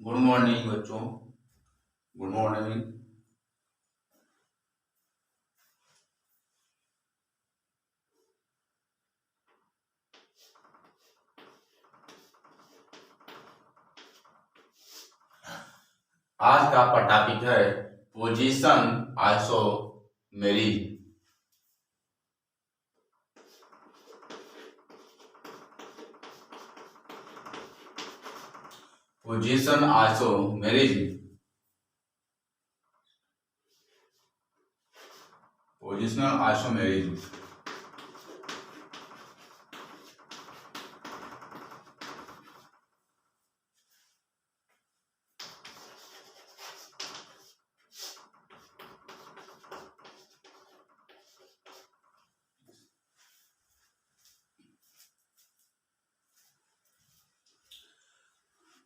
Good morning बच्चों। Good morning. आज का आपका टॉपिक है position isomerism. Position isomerism. Positional isomerism.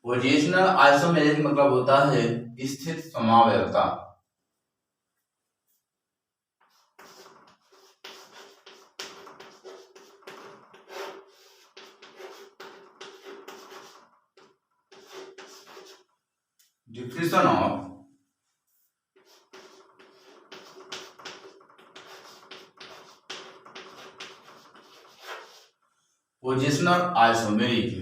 Positional isomerism मतलब होता है स्थित समावयवता। Definition of positional isomerism.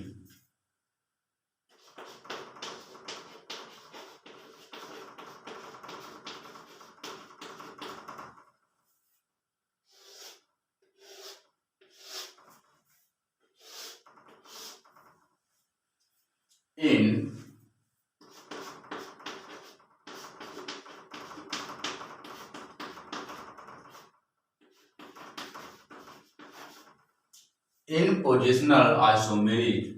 in positional isomerism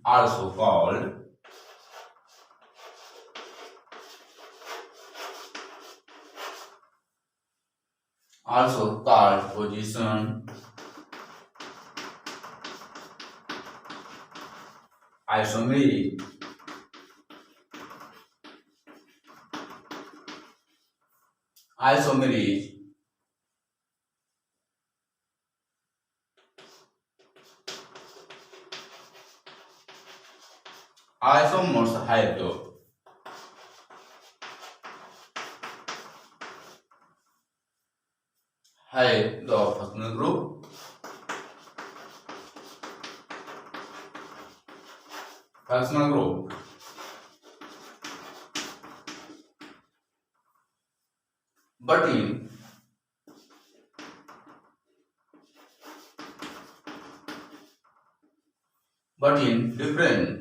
also called position isomerism. Isomers have the functional group, but in different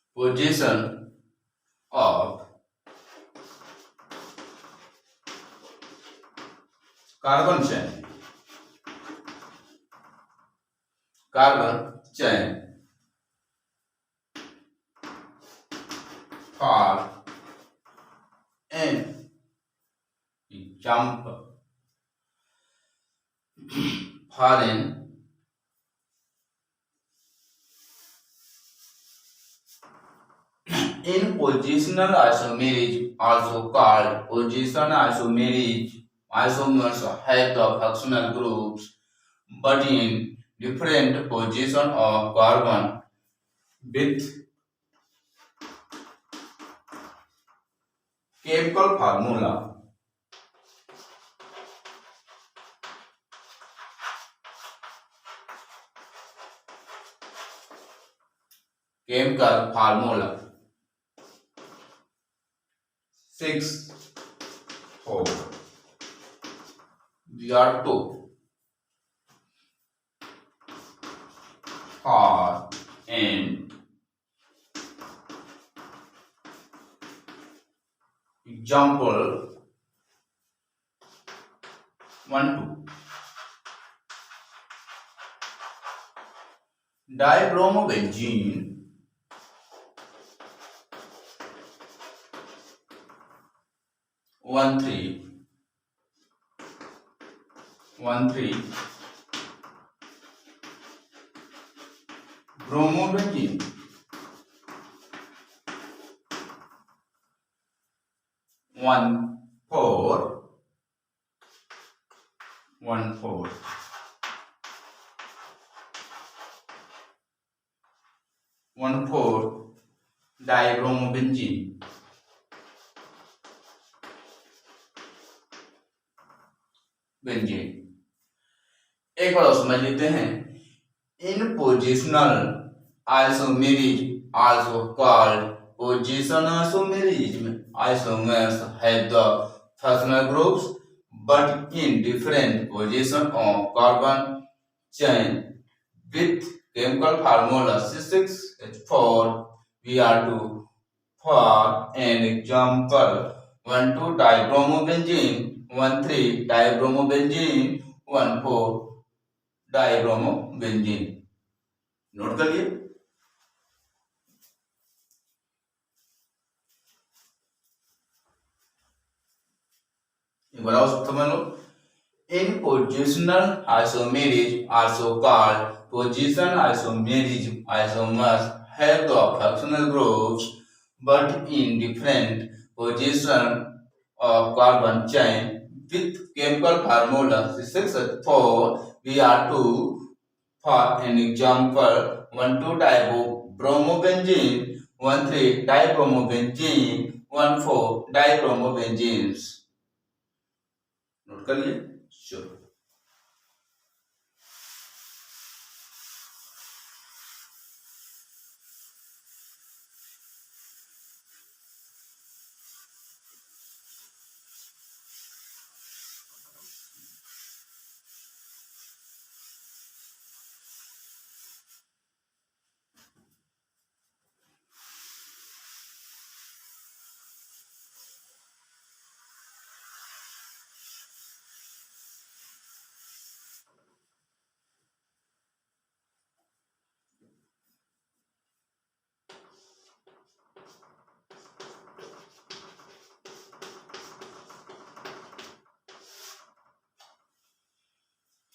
position of carbon chain for an example. In positional isomerism, also called position isomerism, isomers have the functional groups, but in different position of carbon with chemical formula. Chemical formula 6 4 we are 2 for and example 1 2 dibromobenzene 1 3 13 bromobenzene 14 dibromobenzene एक बार और समझ लेते हैं। In positional isomerism also called position isomerism isomers have the functional groups but in different position of carbon chain with chemical formula C6H4 Br2 for an example 1,2 dibromobenzene 1,3 dibromobenzene 1,4 dibromobenzene. Note करिए। एक बार और समझ लो। In positional isomerism also called position isomerism isomers have the functional groups but in different position of carbon chain with chemical formula C6H4 Br2 for an example 1,2 dibromobenzene 1,3 dibromobenzene 1,4 dibromobenzene। Note कर लिए। चलो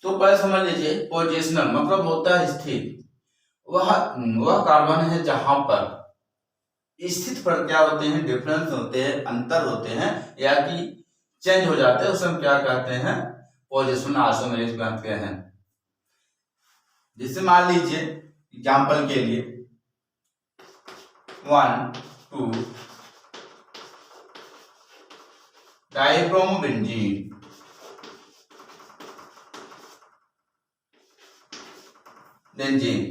तो पहले समझ लीजिए positional मतलब होता है स्थित। वह कार्बन है जहां पर स्थित पर क्या होते हैं, डिफरेंस होते हैं, अंतर होते हैं या कि चेंज हो जाते हैं, उसे हम क्या कहते हैं, पोजिशन आइसोमेरिज कहते हैं। जैसे मान लीजिए एग्जांपल के लिए 1, 2 डाइब्रोमोबेंजीन बेंजीन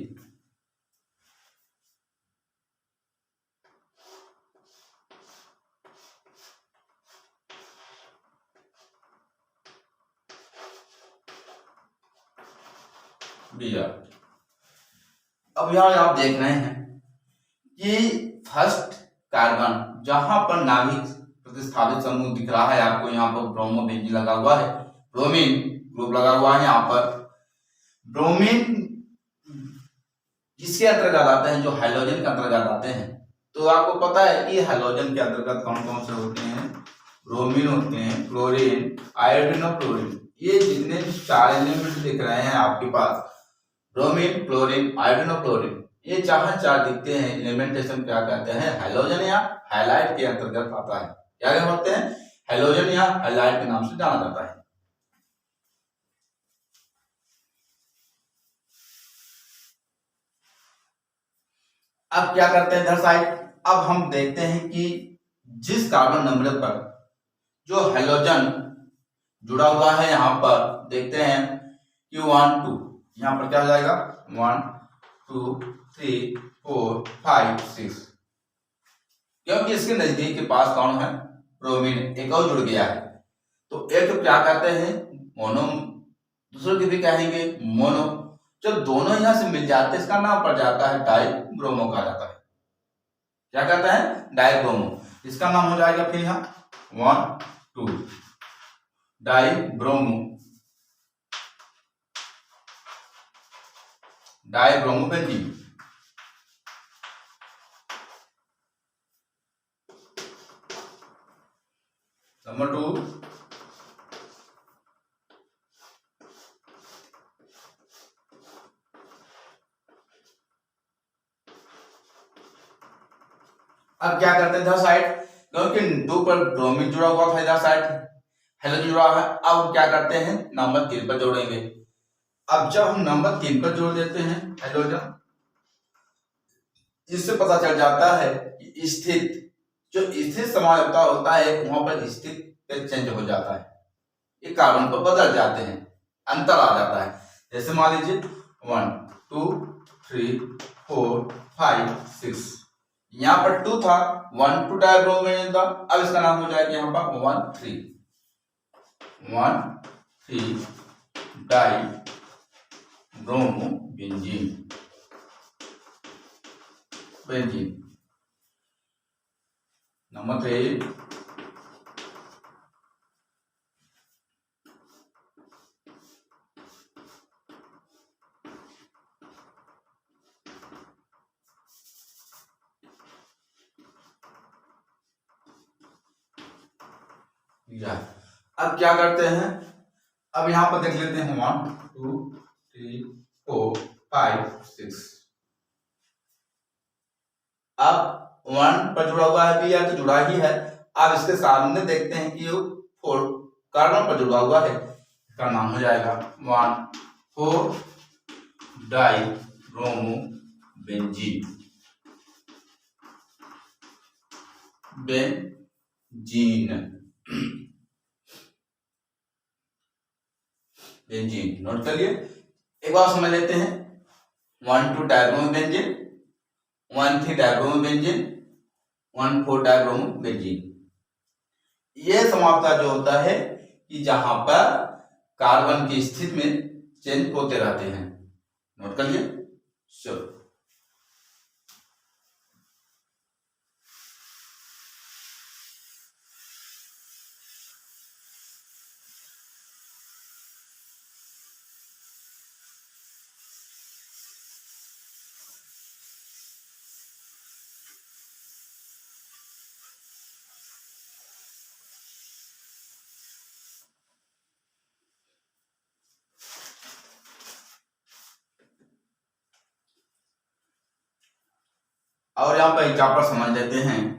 Br। अब यहां आप देख रहे हैं कि फर्स्ट कार्बन जहां पर नाभिक प्रतिस्थापित समूह दिख रहा है आपको, यहाँ पर ब्रोमोबेंजीन लगा हुआ है, ब्रोमीन ग्रुप लगा हुआ है। यहाँ पर ब्रोमीन जिसके अंतर्गत आते हैं, जो हाइड्रोजन के अंतर्गत आते हैं, तो आपको पता है कि हाइड्रोजन के अंतर्गत कौन कौन से होते हैं, ब्रोमीन होते हैं, क्लोरीन, आयोडीन और क्लोरीन। ये जितने चार एलिमेंट दिख रहे हैं आपके पास, ब्रोमीन, क्लोरीन, आयोडीन और क्लोरीन, ये चार दिखते हैं एलिमेंटेशन क्या कहते हैं, हाइड्रोजन या हाइलाइट के अंतर्गत आता है। क्या कहते हैं, हाइड्रोजन या हाइलाइट के नाम से जाना जाता है। अब क्या करते हैं इधर साइड, अब हम देखते हैं कि जिस कार्बन नंबर पर जो हाइड्रोजन जुड़ा हुआ है, यहाँ पर देखते हैं कि 1, 2, यहाँ पर क्या हो जाएगा 1, 2, 3, 4, 5, 6, क्योंकि इसके नजदीक के पास कौन है, ब्रोमीन, एक और जुड़ गया है। तो एक तो क्या कहते हैं मोनो, दूसरे की भी कहेंगे मोनो। जब दोनों यहां से मिल जाते हैं, इसका नाम पड़ जाता है डाइब्रोमो कहा जाता है। क्या कहता है, डाइब्रोमो। इसका नाम हो जाएगा फिर यहाँ 1, 2 डाइब्रोमो, डाइब्रोमोबेंजीन। नंबर 2 अब क्या करते हैं इधर साइड, क्योंकि 2 पर ब्रोमीन जुड़ा हुआ था, इधर साइड हेलोजन जुड़ा हुआ है। अब क्या करते हैं नंबर 3 पर जोड़ेंगे। अब जब हम नंबर 3 पर जोड़ देते हैं हेलोजन, इससे पता चल जाता है कि स्थित जो स्थिर समझौता होता है वहां पर स्थित चेंज हो जाता है, ये कार्बन पर बदल जाते हैं, अंतर आ जाता है। जैसे मान लीजिए 1 2 3 4 5 6, यहाँ पर 2 था, 1 2 डाइब्रोमीन था, अब इसका नाम हो जाएगा यहाँ पर 1 3 डाई ब्रोमो बेंजीन। नंबर 3 अब क्या करते हैं, अब यहाँ पर देख लेते हैं 1 2 3 4 5 6, अब 1 पर जुड़ा हुआ है भी या तो जुड़ा ही है। अब इसके सामने देखते हैं कि 4 कार्बन पर जुड़ा हुआ है, इसका नाम हो जाएगा 1 4 die bromo benzene benzene. Note करिए, एक बार समझ लेते हैं। 1 2 dibromo benzene, 1 3 dibromo benzene, 1 4 dibromo benzene. ये समाप्ता जो होता है कि जहां पर कार्बन की स्थिति में चेंज होते रहते हैं। नोट कर लिए। चलो और यहाँ पर एग्जाम्पल समझ लेते हैं।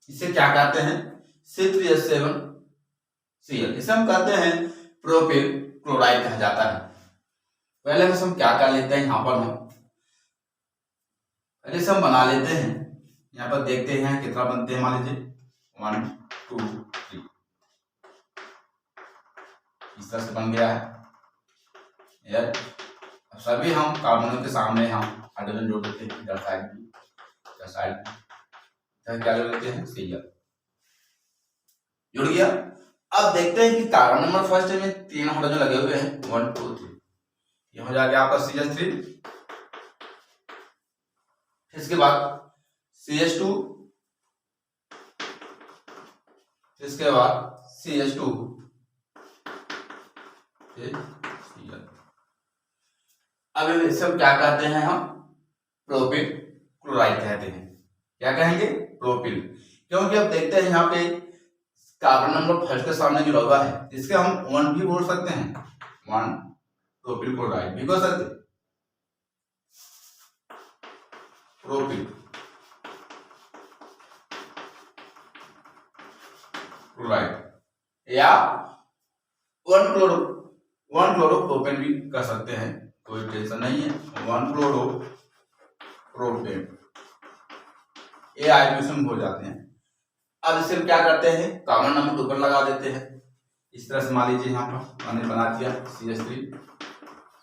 इसे क्या कहते हैं, C3H7Cl, इसे हम कहते हैं प्रोपिल क्लोराइड कहा जाता है। पहले हम क्या कर लेते हैं, यहाँ पर हम पहले से हम बना लेते हैं। यहाँ पर देखते हैं कितना बनते हैं, मान लीजिए 1 2 3, इस तरह से बन गया है यार। अब सभी हम कार्बनों के सामने हम हाइड्रोजन जोड़ देते हैं, इधर साइड भी, इधर साइड भी, क्या जोड़ देते हैं Cl, जुड़ गया। अब देखते हैं कि कार्बन नंबर फर्स्ट में 3 हाइड्रोजन लगे हुए हैं, 1 2 3, ये हो जाएगा आपका CH3, इसके बाद CH2, इसके बाद CH2, अब इसे हम क्या कहते हैं, हम प्रोपिल क्लोराइड कहते हैं। क्या कहेंगे, प्रोपिल, क्योंकि अब देखते हैं यहाँ पे कार्बन नंबर फर्स्ट के सामने जुड़ा हुआ है, इसके हम 1 भी बोल सकते हैं, 1 प्रोपिल क्लोराइड भी बोल सकते हैं, प्रोपिल क्लोराइड, या 1 क्लोरोप्रोपेन भी कर सकते हैं, कोई टेंशन नहीं है। 1 क्लोरोप्रोपेन, ये आइसोमेर हो जाते हैं। अब इसे क्या करते हैं, कार्बन नंबर 2 पर लगा देते हैं, इस तरह से मान लीजिए यहाँ पर मैंने बना दिया CH3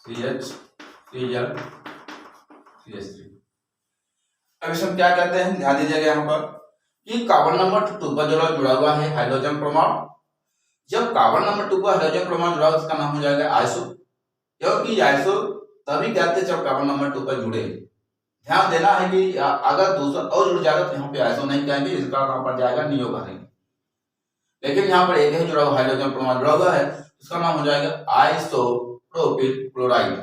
CH Cl CH3। अब इसे हम क्या करते हैं, ध्यान दीजिएगा यहाँ पर कि कार्बन नंबर 2 पर जो जुड़ा हुआ है हाइड्रोजन परमाणु, जब कार्बन नंबर 2 पर हाइड्रोजन परमाणु जुड़ा उसका नाम हो जाएगा आइसो, क्योंकि आइसो तभी कहते हैं जब कार्बन नंबर 2 पर जुड़े। ध्यान देना है कि अगर दूसरा और जुड़ जाएगा तो यहाँ पे आइसो नहीं कहेंगे, इसका नाम पड़ जाएगा नियो कहेंगे। लेकिन यहाँ पर एक ही जुड़ा हुआ हाइड्रोजन परमाणु जुड़ा हुआ है, इसका नाम हो जाएगा आइसोप्रोपिल क्लोराइड,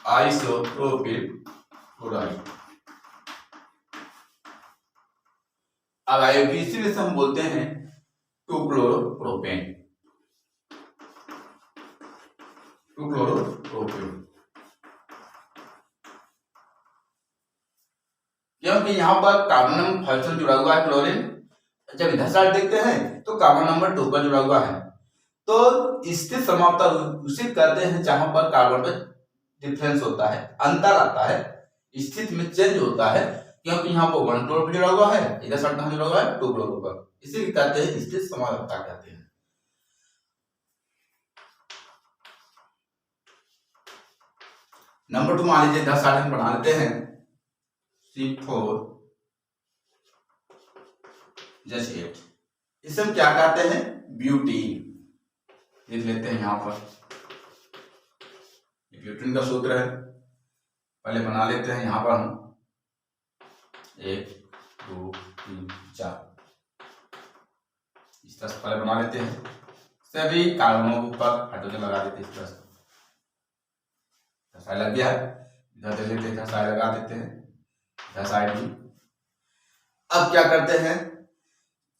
आइसोप्रोपिल क्लोराइड। अब आईयूपीएसी में से हम बोलते हैं 2-क्लोरोप्रोपेन। 2-क्लोरोप्रोपेन क्योंकि यहाँ पर कार्बन नंबर फर्स्ट में जुड़ा हुआ है क्लोरीन, जब इधर साइड देखते हैं तो कार्बन नंबर 2 पर जुड़ा हुआ है। तो स्थिर समाप्ता उसे कहते हैं जहां पर कार्बन पर डिफरेंस होता है, अंतर आता है, स्थिति में चेंज होता है, क्योंकि यहाँ पर 1 क्लोरो पर जुड़ा हुआ है, इधर साइड कहां जुड़ा हुआ है 2 क्लोरो पर, इसे कहते हैं स्थिर समाप्ता कहते हैं। नंबर 2 मान लीजिए 10 साइड हम बना लेते हैं C4H8, इसे हम क्या कहते हैं ब्यूटीन, लिख लेते हैं यहाँ पर, ब्यूटीन का सूत्र है, पहले बना लेते हैं यहाँ पर हम 1 2 3 4, इस तरह से पहले बना लेते हैं, सभी कार्बनों के ऊपर हाइड्रोजन लगा देते हैं इस तरह से, साइड लग गया है, इधर दे लेते हैं, साइड लगा देते हैं, इधर साइड भी। अब क्या करते हैं,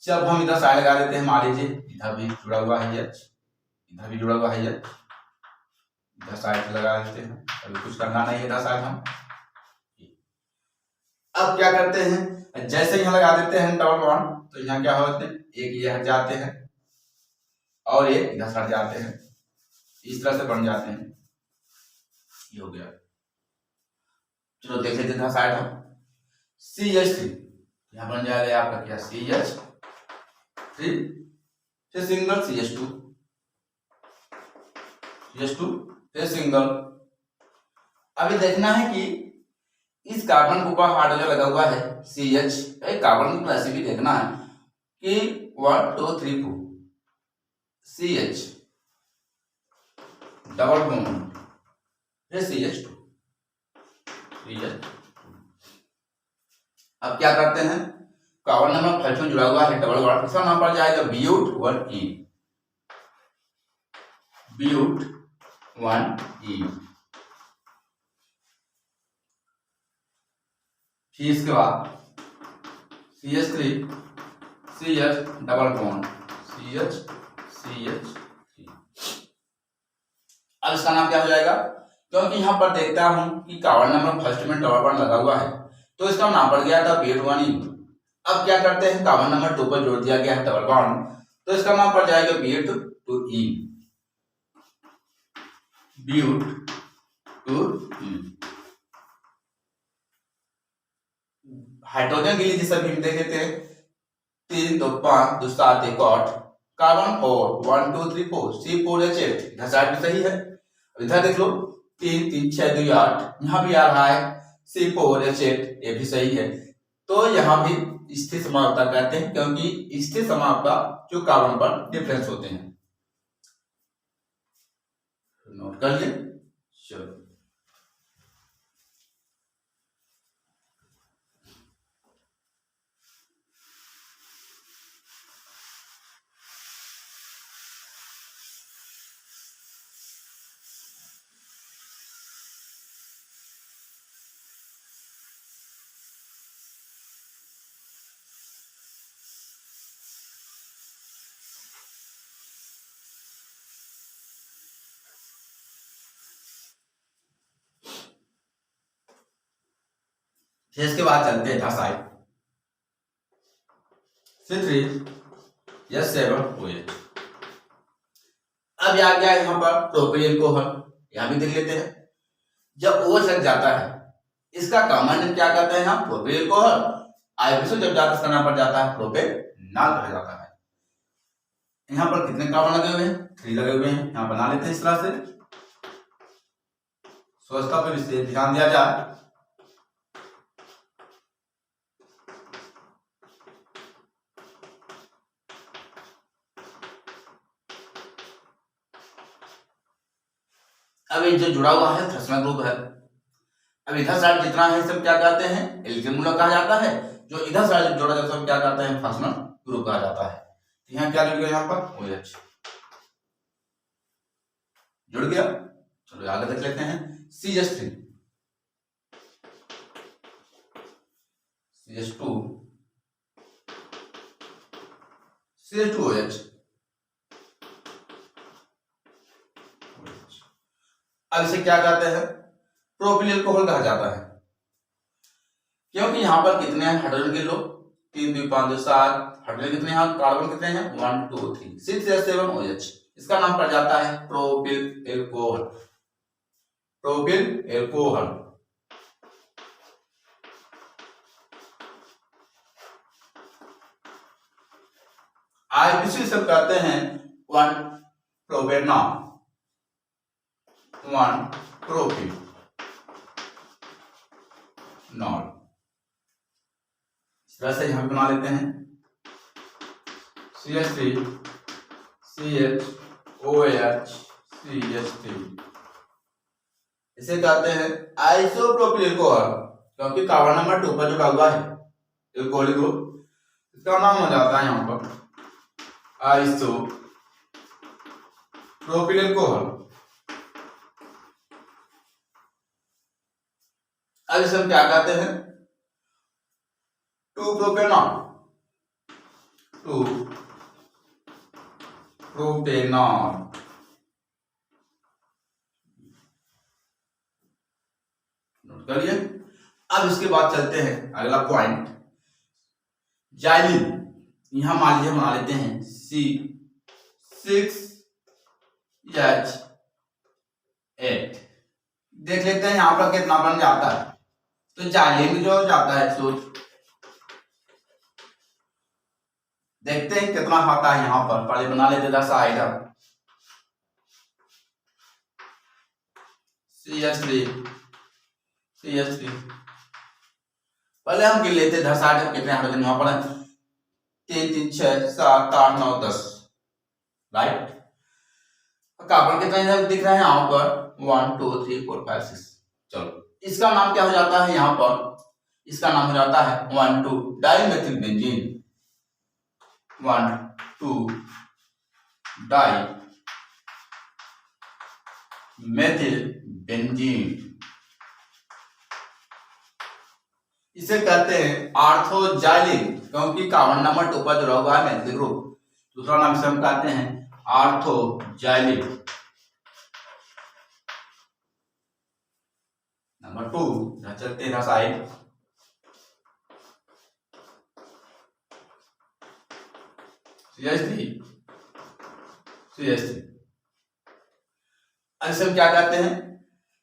जब हम इधर साइड लगा देते हैं, मान लीजिए इधर भी जुड़ा हुआ है H, इधर भी जुड़ा हुआ है H, इधर साइड लगा देते हैं, अभी कुछ करना नहीं है इधर साइड हम। अब क्या करते हैं, जैसे यहाँ लगा देते हैं डबल बॉन्ड, तो यहाँ क्या होते हैं, एक ये हट जाते हैं और एक इधर हट जाते हैं, इस तरह से बन जाते हैं, ये हो गया। चलो देख लेते हैं साइड हम CH3, यहाँ बन जाएगा आपका क्या CH3, फिर सिंगल CH2, फिर सिंगल। अभी देखना है कि इस कार्बन के ऊपर हाइड्रोजन लगा हुआ है CH, कार्बन को ऐसे भी देखना है कि 1 2 3 4 CH डबल बॉन्ड, फिर CH2। अब क्या करते हैं, कार्बन नंबर फर्स्ट में जुड़ा हुआ है डबल बॉन्ड, इसका नाम पड़ जाएगा ब्यूट 1E। फिर इसके बाद CH3 CH double bond CH3। अब इसका नाम क्या हो जाएगा, क्योंकि यहाँ पर देखता हूं कि कार्बन नंबर फर्स्ट में डबल बॉन्ड लगा हुआ है, तो इसका नाम पड़ गया था BUT1E। अब क्या करते हैं, कार्बन नंबर 2 पर जोड़ दिया गया है डबल बॉन्ड, तो इसका नाम पड़ जाएगा BUT2E। हाइड्रोजन के लिए जिसे भी देखे थे 3 2 5 2 7 1 8, कार्बन 4 1 2 3 4 C4H8, इधर साइड भी सही है, इधर देख लो 3 3 6 2 8, यहाँ भी आ रहा है C4H8, ये भी सही है। तो यहाँ भी स्थिर समाप्ता कहते हैं, क्योंकि स्थिर समाप्ता जो कार्बन पर डिफरेंस होते हैं, नोट कर लिए। चलो फिर इसके बाद चलते हैं साइड C3H7OH। अब आ गया यहाँ पर प्रोपेन को हम यहाँ भी देख लेते हैं, जब OH लग जाता है इसका कॉमन नेम क्या कहते हैं हम, प्रोपेन को आईपीएस जब जाता है इसका नाम पड़ जाता है प्रोपेनॉल कहा जाता है। यहाँ पर कितने कार्बन लगे हुए हैं, 3 लगे हुए हैं, यहाँ बना लेते हैं इस तरह से, स्वच्छता पर विशेष ध्यान दिया जाए। अब ये जो जुड़ा हुआ है थ्रसनल ग्रुप है, अब इधर साइड जितना है सब क्या कहते हैं, एल्केन मूलक कहा जाता है, जो इधर साइड जोड़ा जाता है क्या कहते हैं, फंक्शनल ग्रुप कहा जाता है। तो यहाँ क्या जुड़ गया, यहाँ पर OH जुड़ गया। चलो आगे देख लेते हैं CH3 CH2 CH2OH। अब इसे क्या कहते हैं? प्रोपिल अल्कोहल कहा जाता है, क्योंकि यहाँ पर कितने हैं हाइड्रोजन के लोग 3 2 5 2 7, हाइड्रोजन कितने हैं, कार्बन कितने हैं 1 2 3 6 7 OH। इसका नाम पड़ जाता है propyl alcohol. Propyl alcohol. IPC सब कहते हैं 1 प्रोपेनॉल, 1 प्रोपिनॉल। इस तरह से यहां बना लेते हैं CH3 CHOH CH3। इसे कहते हैं आइसोप्रोपिल अल्कोहल, क्योंकि कार्बन नंबर 2 पर जुड़ा हुआ है अल्कोहलिक ग्रुप। इसका नाम हो जाता है यहां पर आइसोप्रोपिल अल्कोहल। अब इसे हम क्या कहते हैं? 2 प्रोपेनॉल, 2 प्रोपेनॉल। नोट करिए। अब इसके बाद चलते हैं अगला पॉइंट, जाइलिन। यहां मान लीजिए बना लेते हैं C6H8। देख लेते हैं यहां पर कितना बन जाता है। तो जाइलिन जो जाता है सोच देखते हैं कितना आता है। यहां पर पहले बना लेते हैं साइड CH3 पहले हम गिन लेते हैं साइड कितने हाइड्रोजन यहां पर 3 3 6 7 8 9 10, राइट। कार्बन कितने दिख रहे हैं यहाँ पर 1 2 3 4 5 6। चलो इसका नाम क्या हो जाता है यहाँ पर? इसका नाम हो जाता है 1 2 डाइमेथिल बेंजीन, 1 2 डाइमेथिल बेंजीन। इसे कहते हैं आर्थोजाइलिन, क्योंकि कार्बन नंबर 2 पर जुड़ा हुआ है मेथिल ग्रुप। दूसरा नाम इसे हम कहते हैं आर्थोजाइलिन। नंबर 2 चलते हैं साइड CH3 अब इसे हम क्या कहते हैं?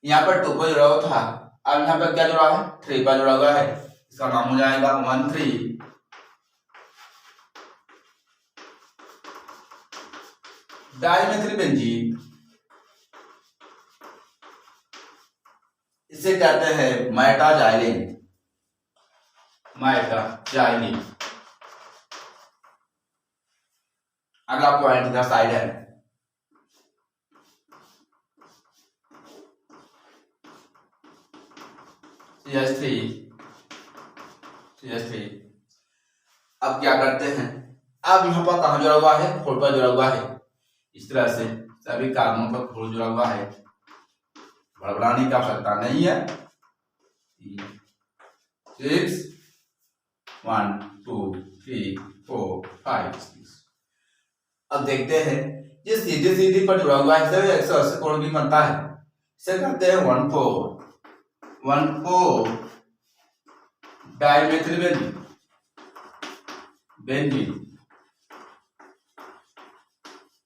यहाँ पर 2 पर जुड़ा हुआ था, अब यहाँ पर क्या जुड़ा है 3 पर जुड़ा हुआ है। इसका नाम हो जाएगा 1 3 डाइमेथिल बेंजीन। इसे कहते हैं मेटाजाइलिन, मेटाजाइलिन। अगला पॉइंट इधर साइड है CH3। अब क्या करते हैं? अब यहाँ पर कहाँ जुड़ा हुआ है 4 पर जुड़ा हुआ है। इस तरह से सभी कार्बन पर 4 जुड़ा हुआ है, बड़बड़ाने की आवश्यकता नहीं है। 6 1 2 3 4 5 6। अब देखते हैं ये सीधे सीधे पर जुड़ा हुआ है, इसे 180 कोण भी बनता है। इसे कहते हैं 1 4 डाइमेथिल बेंजीन।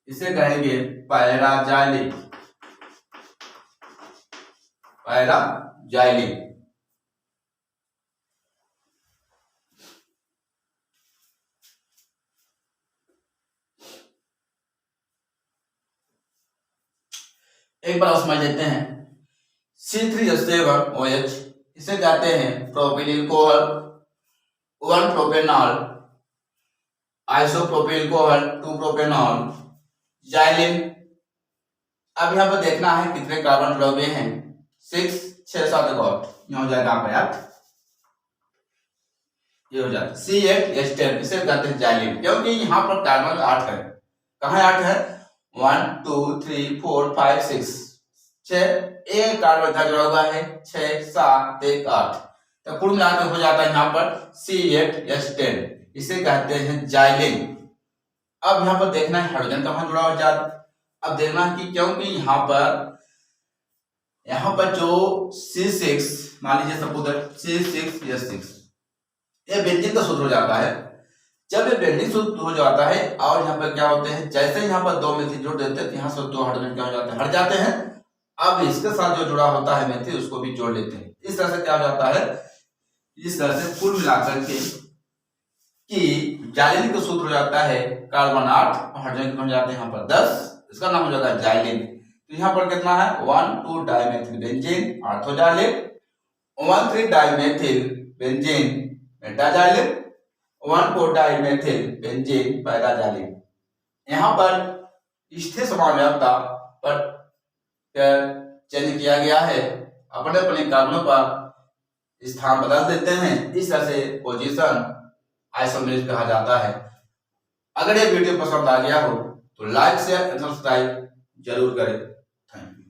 इसे कहेंगे पैराजाइलिन। एक बार समझ लेते हैं C3H7OH। इसे कहते हैं propyl alcohol, 1 propanol, isopropyl alcohol 2 propanol, xylene. अब यहाँ पर देखना है कितने कार्बन जुड़े हुए हैं 6 6 7 8। यहाँ हो जाएगा आपका याद, ये हो जाता है C8H10। इसे कहते हैं जाइलिन, क्योंकि यहाँ पर कार्बन 8 है। कहाँ 8 है 1 2 3 4 5 6 6 एक कार्बन का जुड़ा हुआ है 6 7 1 8। तो कुल मिलाकर हो जाता है यहाँ पर C8H10। इसे कहते हैं जाइलिन। अब यहाँ पर देखना है हाइड्रोजन कहाँ जुड़ा हुआ चार्ज। अब देखना है कि क्योंकि यहाँ पर जो C6 मान लीजिए सपोज C6H6 ये बेंजीन का सूत्र हो जाता है। जब ये बेंजीन सूत्र हो जाता है और यहाँ पर क्या होते हैं, जैसे यहाँ पर 2 मेथिल जोड़ देते हैं तो यहाँ से 2 हाइड्रोजन क्या हो जाते हैं, हट जाते हैं। अब इसके साथ जो जुड़ा होता है मेथिल उसको भी जोड़ लेते हैं। इस तरह से क्या हो जाता है, इस तरह से कुल मिलाकर के कि जाइलिन का सूत्र हो जाता है कार्बन 8 और हाइड्रोजन हो जाते हैं यहाँ पर 10, इसका नाम हो जाता है जाइलिन। तो यहाँ पर कितना है 1,2 dimethyl benzene orthoxylene, 1,3 dimethyl benzene metaxylene, 1,4 dimethyl benzene paraxylene. यहाँ पर स्थिर समानता पर चयन किया गया है, अपने अपने कार्बनों पर स्थान बदल देते हैं। इस तरह से पोजीशन आइसोमेरिक कहा जाता है। अगर ये वीडियो पसंद आ गया हो तो लाइक शेयर एंड सब्सक्राइब जरूर करें। Thank you.